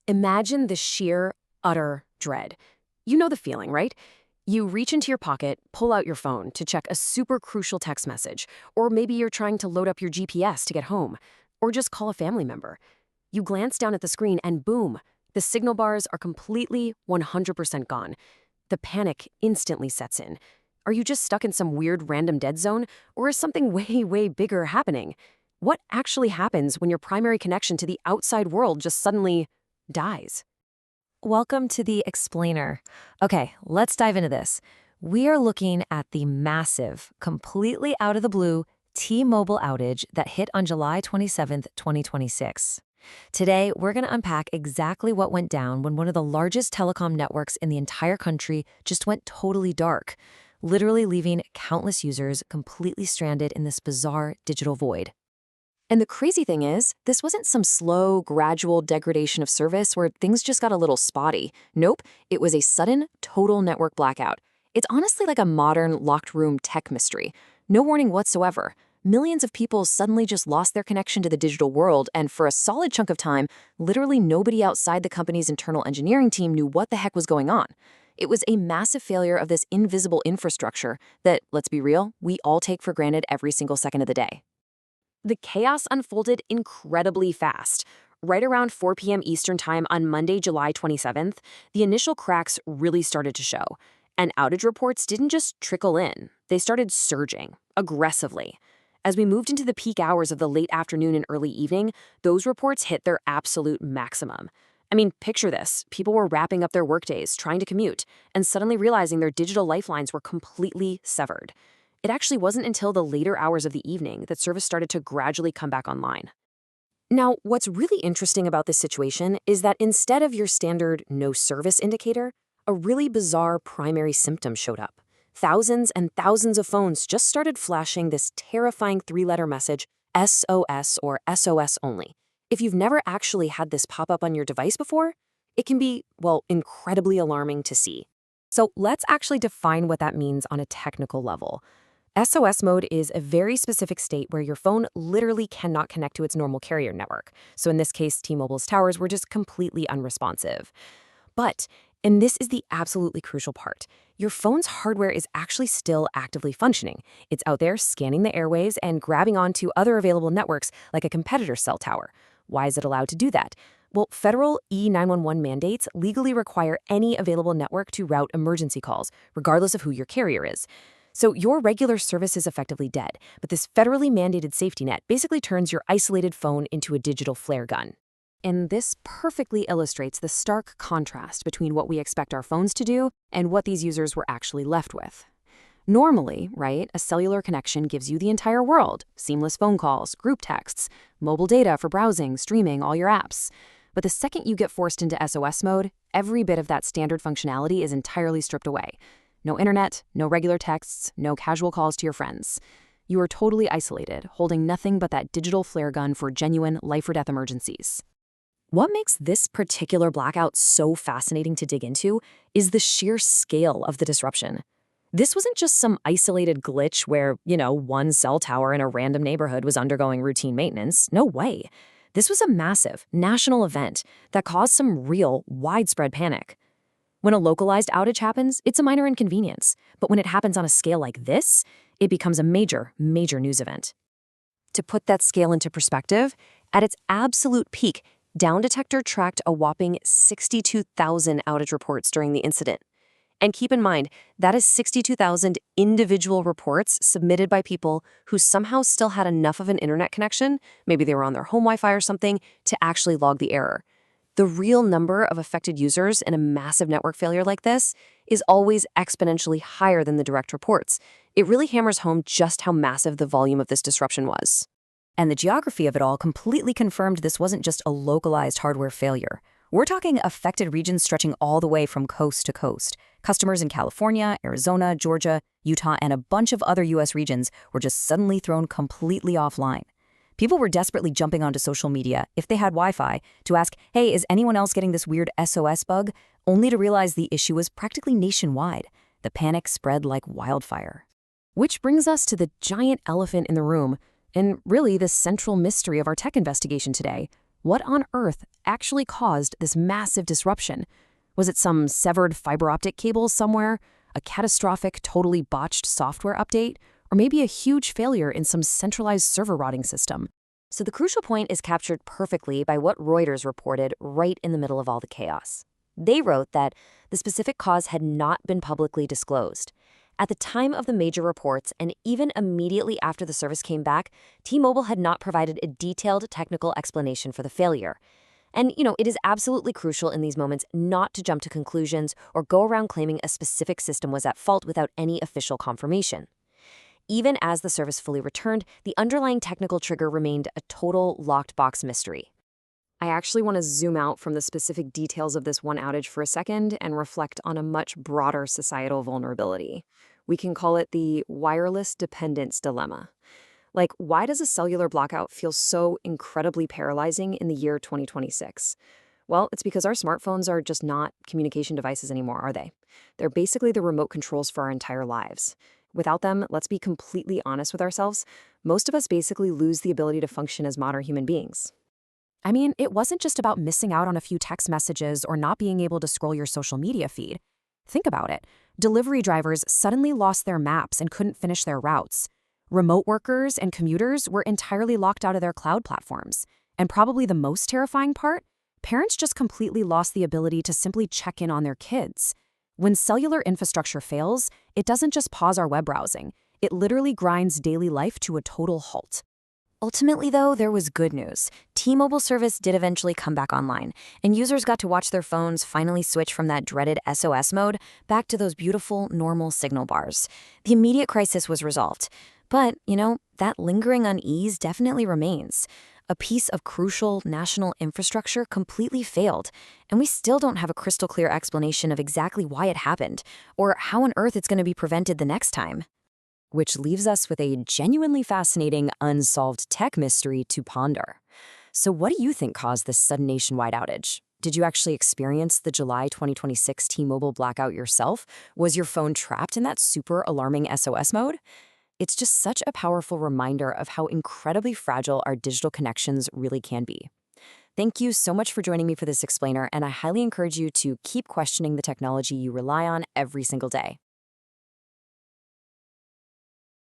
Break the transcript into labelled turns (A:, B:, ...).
A: Imagine the sheer, utter dread. You know the feeling, right? You reach into your pocket, pull out your phone to check a super crucial text message, or maybe you're trying to load up your GPS to get home, or just call a family member. You glance down at the screen and boom, the signal bars are completely 100% gone. The panic instantly sets in. Are you just stuck in some weird random dead zone, or is something way, way bigger happening? What actually happens when your primary connection to the outside world just suddenly dies?
B: Welcome to the Explainer. Okay, let's dive into this. We are looking at the massive, completely out of the blue T-Mobile outage that hit on July 27th, 2026. Today, we're going to unpack exactly what went down when one of the largest telecom networks in the entire country just went totally dark, literally leaving countless users completely stranded in this bizarre digital void.
A: And the crazy thing is, this wasn't some slow, gradual degradation of service where things just got a little spotty. Nope, it was a sudden, total network blackout. It's honestly like a modern locked room tech mystery. No warning whatsoever. Millions of people suddenly just lost their connection to the digital world, and for a solid chunk of time, literally nobody outside the company's internal engineering team knew what the heck was going on. It was a massive failure of this invisible infrastructure that, let's be real, we all take for granted every single second of the day. The chaos unfolded incredibly fast. Right around 4 p.m. Eastern Time on Monday, July 27th, the initial cracks really started to show. And outage reports didn't just trickle in, they started surging, aggressively. As we moved into the peak hours of the late afternoon and early evening, those reports hit their absolute maximum. I mean, picture this. People were wrapping up their workdays, trying to commute, and suddenly realizing their digital lifelines were completely severed. It actually wasn't until the later hours of the evening that service started to gradually come back online. Now, what's really interesting about this situation is that instead of your standard no service indicator, a really bizarre primary symptom showed up. Thousands and thousands of phones just started flashing this terrifying three-letter message, SOS or SOS only. If you've never actually had this pop up on your device before, it can be, well, incredibly alarming to see. So let's actually define what that means on a technical level. SOS mode is a very specific state where your phone literally cannot connect to its normal carrier network. So in this case, T-Mobile's towers were just completely unresponsive. But, and this is the absolutely crucial part, your phone's hardware is actually still actively functioning. It's out there scanning the airwaves and grabbing onto other available networks like a competitor's cell tower. Why is it allowed to do that? Well, federal E911 mandates legally require any available network to route emergency calls, regardless of who your carrier is. So your regular service is effectively dead, but this federally mandated safety net basically turns your isolated phone into a digital flare gun. And this perfectly illustrates the stark contrast between what we expect our phones to do and what these users were actually left with. Normally, right, a cellular connection gives you the entire world, seamless phone calls, group texts, mobile data for browsing, streaming, all your apps. But the second you get forced into SOS mode, every bit of that standard functionality is entirely stripped away. No internet, no regular texts, no casual calls to your friends. You are totally isolated, holding nothing but that digital flare gun for genuine life-or-death emergencies. What makes this particular blackout so fascinating to dig into is the sheer scale of the disruption. This wasn't just some isolated glitch where, one cell tower in a random neighborhood was undergoing routine maintenance. No way. This was a massive, national event that caused some real, widespread panic. When a localized outage happens, it's a minor inconvenience. But when it happens on a scale like this, it becomes a major, major news event. To put that scale into perspective, at its absolute peak, Down Detector tracked a whopping 62,000 outage reports during the incident. And keep in mind, that is 62,000 individual reports submitted by people who somehow still had enough of an internet connection, maybe they were on their home Wi-Fi or something, to actually log the error. The real number of affected users in a massive network failure like this is always exponentially higher than the direct reports. It really hammers home just how massive the volume of this disruption was.
B: And the geography of it all completely confirmed this wasn't just a localized hardware failure. We're talking affected regions stretching all the way from coast to coast. Customers in California, Arizona, Georgia, Utah, and a bunch of other U.S. regions were just suddenly thrown completely offline. People were desperately jumping onto social media, if they had Wi-Fi, to ask, hey, is anyone else getting this weird SOS bug? Only to realize the issue was practically nationwide. The panic spread like wildfire.
A: Which brings us to the giant elephant in the room, and really the central mystery of our tech investigation today. What on earth actually caused this massive disruption? Was it some severed fiber optic cable somewhere, a catastrophic, totally botched software update, or maybe a huge failure in some centralized server routing system? So the crucial point is captured perfectly by what Reuters reported right in the middle of all the chaos. They wrote that the specific cause had not been publicly disclosed. At the time of the major reports, and even immediately after the service came back, T-Mobile had not provided a detailed technical explanation for the failure. And, it is absolutely crucial in these moments not to jump to conclusions or go around claiming a specific system was at fault without any official confirmation. Even as the service fully returned, the underlying technical trigger remained a total locked box mystery. I actually want to zoom out from the specific details of this one outage for a second and reflect on a much broader societal vulnerability. We can call it the wireless dependence dilemma. Like, why does a cellular blackout feel so incredibly paralyzing in the year 2026? Well, it's because our smartphones are just not communication devices anymore, are they? They're basically the remote controls for our entire lives. Without them, let's be completely honest with ourselves, most of us basically lose the ability to function as modern human beings. I mean, it wasn't just about missing out on a few text messages or not being able to scroll your social media feed. Think about it. Delivery drivers suddenly lost their maps and couldn't finish their routes. Remote workers and commuters were entirely locked out of their cloud platforms. And probably the most terrifying part, parents just completely lost the ability to simply check in on their kids. When cellular infrastructure fails, it doesn't just pause our web browsing. It literally grinds daily life to a total halt. Ultimately, though, there was good news. T-Mobile service did eventually come back online, and users got to watch their phones finally switch from that dreaded SOS mode back to those beautiful, normal signal bars. The immediate crisis was resolved. But, that lingering unease definitely remains. A piece of crucial national infrastructure completely failed, and we still don't have a crystal clear explanation of exactly why it happened, or how on earth it's going to be prevented the next time. Which leaves us with a genuinely fascinating, unsolved tech mystery to ponder. So what do you think caused this sudden nationwide outage? Did you actually experience the July 2026 T-Mobile blackout yourself? Was your phone trapped in that super alarming SOS mode? It's just such a powerful reminder of how incredibly fragile our digital connections really can be. Thank you so much for joining me for this explainer, and I highly encourage you to keep questioning the technology you rely on every single day.